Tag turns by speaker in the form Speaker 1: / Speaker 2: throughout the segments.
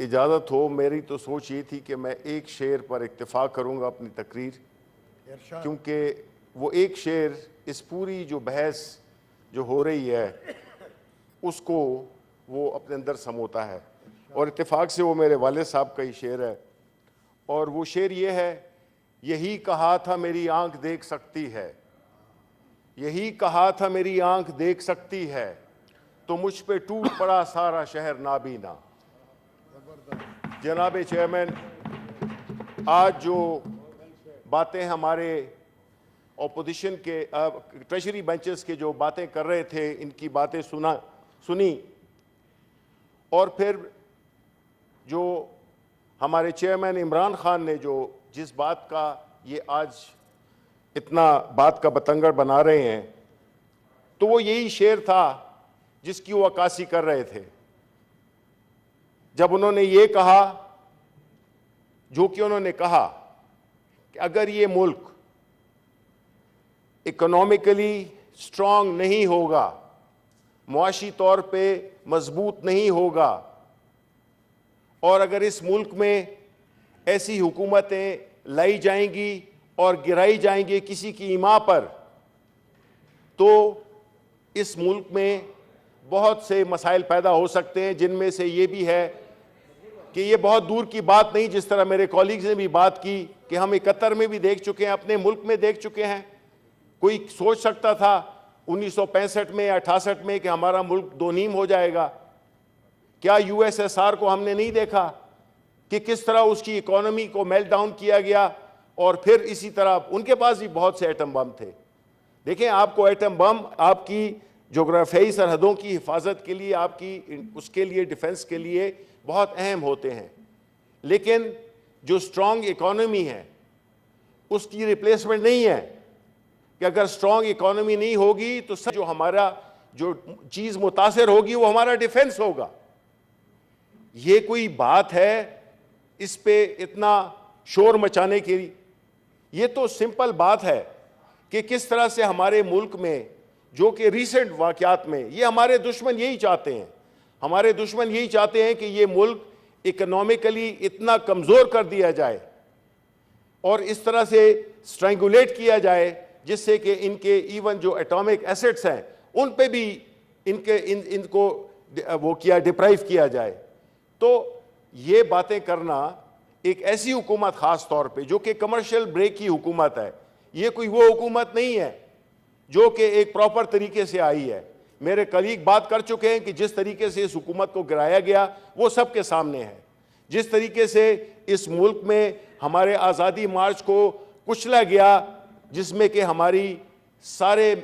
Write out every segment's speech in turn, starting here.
Speaker 1: इजाज़त हो, मेरी तो सोच ये थी कि मैं एक शेर पर इत्तेफाक करूँगा अपनी तकरीर, क्योंकि वो एक शेर इस पूरी जो बहस जो हो रही है उसको वो अपने अंदर समोता है, और इत्तेफाक से वो मेरे वालिद साहब का ही शेर है। और वो शेर ये है, यही कहा था मेरी आंख देख सकती है, यही कहा था मेरी आंख देख सकती है, तो मुझ पे टूट पड़ा सारा शहर नाबीना। जनाब चेयरमैन, आज जो बातें हमारे ऑपोजिशन के ट्रेजरी बेंचेस के जो बातें कर रहे थे, इनकी बातें सुनी, और फिर जो हमारे चेयरमैन इमरान खान ने जो जिस बात का ये आज इतना बात का बतंगड़ बना रहे हैं, तो वो यही शेर था जिसकी वो अक्कासी कर रहे थे जब उन्होंने ये कहा, जो कि उन्होंने कहा कि अगर ये मुल्क इकोनॉमिकली स्ट्रांग नहीं होगा, मुआशी तौर पे मजबूत नहीं होगा, और अगर इस मुल्क में ऐसी हुकूमतें लाई जाएंगी और गिराई जाएंगी किसी की ईमा पर, तो इस मुल्क में बहुत से मसाइल पैदा हो सकते हैं, जिनमें से ये भी है कि ये बहुत दूर की बात नहीं, जिस तरह मेरे कॉलीग्स ने भी बात की कि हम 71 में भी देख चुके हैं, अपने मुल्क में देख चुके हैं। कोई सोच सकता था 1965 में या 68 में कि हमारा मुल्क दो नीम हो जाएगा? क्या यूएसएसआर को हमने नहीं देखा कि किस तरह उसकी इकोनॉमी को मेल्ट डाउन किया गया, और फिर इसी तरह उनके पास भी बहुत से एटम बम थे। देखें, आपको एटम बम आपकी जोग्राफियाई सरहदों की हिफाजत के लिए, आपकी उसके लिए डिफेंस के लिए बहुत अहम होते हैं, लेकिन जो स्ट्रांग इकोनॉमी है उसकी रिप्लेसमेंट नहीं है कि अगर स्ट्रांग इकोनॉमी नहीं होगी तो सब जो हमारा जो चीज़ मुतासिर होगी वो हमारा डिफेंस होगा। ये कोई बात है इस पे इतना शोर मचाने की? ये तो सिंपल बात है कि किस तरह से हमारे मुल्क में जो कि रीसेंट वाक़यात में ये हमारे दुश्मन यही चाहते हैं, हमारे दुश्मन यही चाहते हैं कि ये मुल्क इकोनॉमिकली इतना कमज़ोर कर दिया जाए और इस तरह से स्ट्रैंगुलेट किया जाए जिससे कि इनके इवन जो एटॉमिक एसेट्स हैं उन पे भी इनको वो किया डिप्राइव किया जाए। तो ये बातें करना एक ऐसी हुकूमत ख़ास तौर पे जो कि कमर्शियल ब्रेक की हुकूमत है, ये कोई वो हुकूमत नहीं है जो कि एक प्रॉपर तरीके से आई है। मेरे कलीग बात कर चुके हैं कि जिस तरीके से इस हुकूमत को गिराया गया वो सबके सामने है। जिस तरीके से इस मुल्क में हमारे आज़ादी मार्च को कुचला गया, जिसमें कि हमारी सारे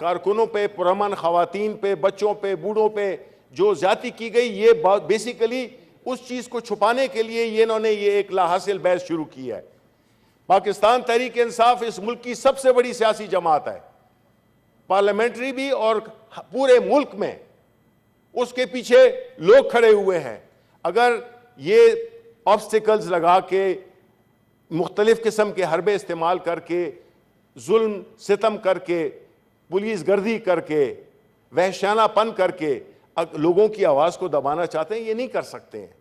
Speaker 1: कारकुनों पे, पुरअमन ख़वातीन पे, बच्चों पे, बूढ़ों पे जो ज़्यादती की गई, ये बेसिकली उस चीज़ को छुपाने के लिए इन्होंने ये एक लाहासिल बहस शुरू की है। पाकिस्तान तहरीक इंसाफ इस मुल्क की सबसे बड़ी सियासी जमात है, पार्लियामेंट्री भी और पूरे मुल्क में उसके पीछे लोग खड़े हुए हैं। अगर ये ऑब्स्टिकल्स लगा के, मुख्तलिफ किस्म के हरबे इस्तेमाल करके, जुल्म सितम करके, पुलिस गर्दी करके, वहशानापन करके लोगों की आवाज़ को दबाना चाहते हैं, ये नहीं कर सकते हैं।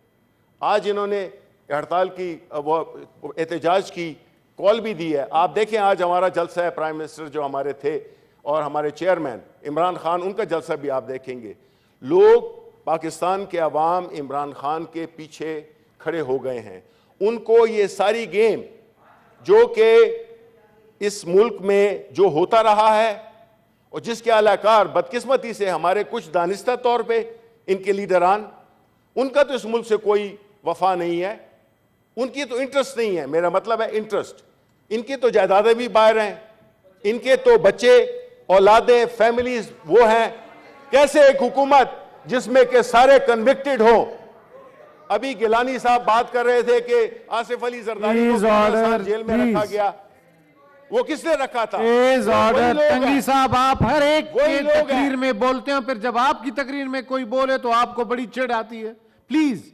Speaker 1: आज इन्होंने हड़ताल की, वो एहतजाज की कॉल भी दी है। आप देखें, आज हमारा जलसा है, प्राइम मिनिस्टर जो हमारे थे और हमारे चेयरमैन इमरान खान, उनका जलसा भी आप देखेंगे। लोग, पाकिस्तान के अवाम इमरान खान के पीछे खड़े हो गए हैं। उनको ये सारी गेम जो कि इस मुल्क में जो होता रहा है और जिसके अलाकार बदकिस्मती से हमारे कुछ दानिस्ता तौर पे इनके लीडरान, उनका तो इस मुल्क से कोई वफा नहीं है, उनकी तो इंटरेस्ट नहीं है। मेरा मतलब है इंटरेस्ट। इनकी तो जायदादें भी बाहर हैं, इनके तो बच्चे, औलादें, फैमिलीज वो हैं। कैसे एक हुकूमत जिसमें के सारे कन्विक्टेड हो? अभी गिलानी साहब बात कर रहे थे कि आसिफ अली जरदारी को जेल में रखा गया, वो किसने रखा था?
Speaker 2: तंगड़ी साहब, आप हर एक के तकरीर में बोलते हो, फिर जब आपकी तकरीर में कोई बोले तो आपको बड़ी चिढ़ आती है। प्लीज,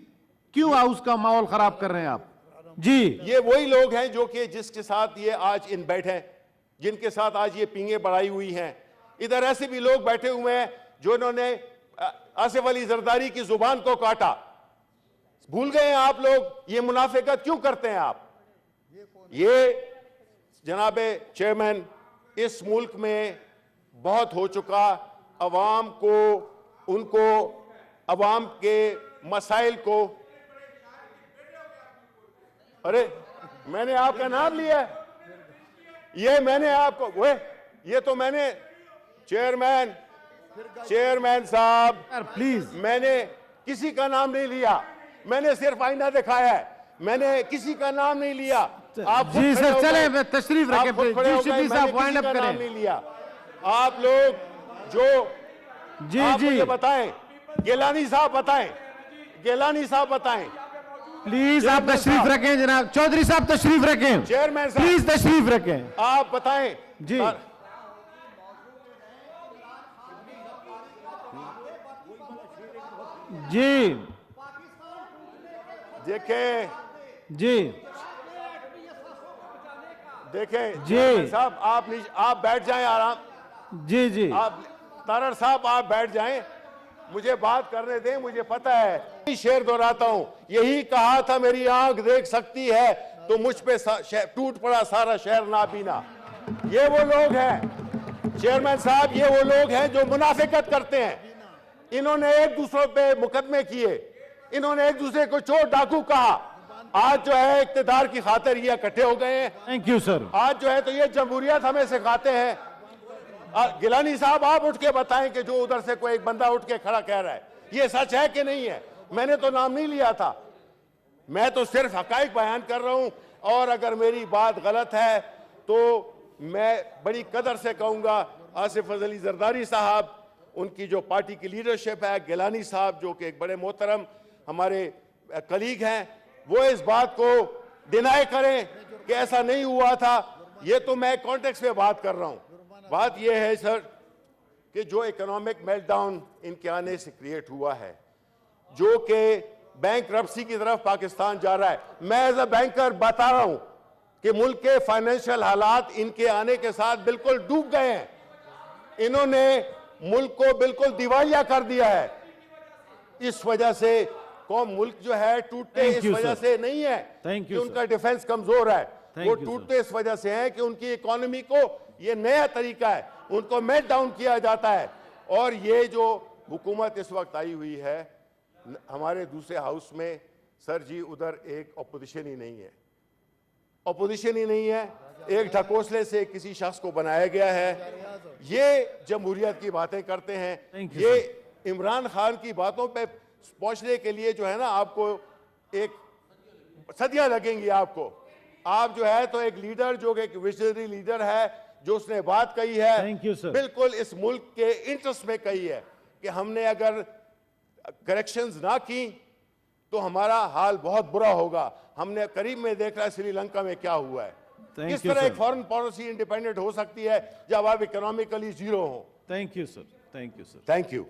Speaker 2: क्यों हाउस का माहौल खराब कर रहे हैं आप? जी, ये
Speaker 1: वही लोग हैं जो कि जिसके साथ ये आज इन बैठे, जिनके साथ आज ये पींगे बढ़ाई हुई हैं। इधर ऐसे भी लोग बैठे हुए हैं जो इन्होंने आसिफ अली जरदारी की जुबान को काटा। भूल गए हैं आप लोग ये मुनाफिकत क्यों करते हैं आप? ये जनाबे चेयरमैन, इस मुल्क में बहुत हो चुका। अवाम को, उनको, अवाम के मसाइल को, अरे मैंने आपका नाम लिया है, ये मैंने आपको ये तो मैंने चेयरमैन साहब
Speaker 2: प्लीज,
Speaker 1: मैंने किसी का नाम नहीं लिया, मैंने सिर्फ आईना दिखाया है, मैंने किसी का नाम नहीं लिया। आप
Speaker 2: जी सर, चले तशरीफ रखें, जी शिबली साहब वाइंड अप
Speaker 1: नाम
Speaker 2: करें।
Speaker 1: नहीं लिया। आप लोग जो
Speaker 2: जी
Speaker 1: आप
Speaker 2: जी
Speaker 1: मुझे बताएं, गिलानी साहब बताएं, गिलानी साहब बताएं।
Speaker 2: प्लीज आप तशरीफ रखें जनाब, चौधरी साहब तशरीफ रखें,
Speaker 1: चेयरमैन साहब
Speaker 2: प्लीज तशरीफ रखें।
Speaker 1: आप बताएं
Speaker 2: जी जी
Speaker 1: देखें
Speaker 2: जी
Speaker 1: देखें
Speaker 2: जी।
Speaker 1: चेयरमैन साहब आप बैठ जाएं आराम।
Speaker 2: जी जी
Speaker 1: आप तारड़ साहब आप बैठ जाएं, मुझे बात करने दें, मुझे पता है। शेर दोहराता हूं, यही कहा था मेरी आंख देख सकती है तो मुझ पे टूट पड़ा सारा शहर नाबीना। ये वो लोग हैं चेयरमैन साहब, ये वो लोग हैं जो मुनाफिकत करते हैं। इन्होंने एक दूसरे पे मुकदमे किए, इन्होंने एक दूसरे को चोर डाकू कहा। आज जो है इक्तिदार की खातिर ये इकट्ठे हो गए हैं।
Speaker 2: Thank you sir.
Speaker 1: आज जो है तो ये जमहूरियत हमें सिखाते हैं। गिलानी साहब आप उठ के बताएं कि जो उधर से कोई एक बंदा उठ के खड़ा कह रहा है ये सच है कि नहीं है? मैंने तो नाम नहीं लिया था, मैं तो सिर्फ हकाइक बयान कर रहा हूं। और अगर मेरी बात गलत है तो मैं बड़ी कदर से कहूंगा आसिफ अली जरदारी साहब, उनकी जो पार्टी की लीडरशिप है, गिलानी साहब जो कि एक बड़े मोहतरम हमारे कलीग हैं, वो इस बात को डिनाई करें कि ऐसा नहीं हुआ था। ये तो मैं कॉन्टेक्स्ट में बात कर रहा हूं। बात यह है सर कि जो इकोनॉमिक मेल्टडाउन इनके आने से क्रिएट हुआ है, जो कि बैंकरप्सी की तरफ पाकिस्तान जा रहा है, मैं एज अ बैंकर बता रहा हूं कि मुल्क के फाइनेंशियल हालात इनके आने के साथ बिल्कुल डूब गए हैं। इन्होंने मुल्क को बिल्कुल दिवालिया कर दिया है। इस वजह से कौम, मुल्क जो है टूटते इस वजह से नहीं है कि उनका डिफेंस कमजोर है, वो टूटते इस वजह से है कि उनकी इकोनॉमी को ये नया तरीका है, उनको मेल्ट डाउन किया जाता है। और ये जो हुकूमत इस वक्त आई हुई है हमारे दूसरे हाउस में, सर जी उधर एक अपोजिशन ही नहीं है, अपोजिशन ही नहीं है, एक ढकोसले से किसी शख्स को बनाया गया है। ये जमहूरियत की बातें करते हैं, ये इमरान खान की बातों पे पहुंचने के लिए जो है ना आपको एक सदियां लगेंगी आपको। आप जो है तो एक लीडर जो एक विजनरी लीडर है, जो उसने बात कही है बिल्कुल इस मुल्क के इंटरेस्ट में कही है कि हमने अगर करेक्शंस ना की तो हमारा हाल बहुत बुरा होगा। हमने करीब में देख रहा है श्रीलंका में क्या हुआ है। किस तरह एक फॉरेन पॉलिसी इंडिपेंडेंट हो सकती है जब आप इकोनॉमिकली जीरो हो।
Speaker 2: Thank you sir, thank you sir,
Speaker 1: thank you.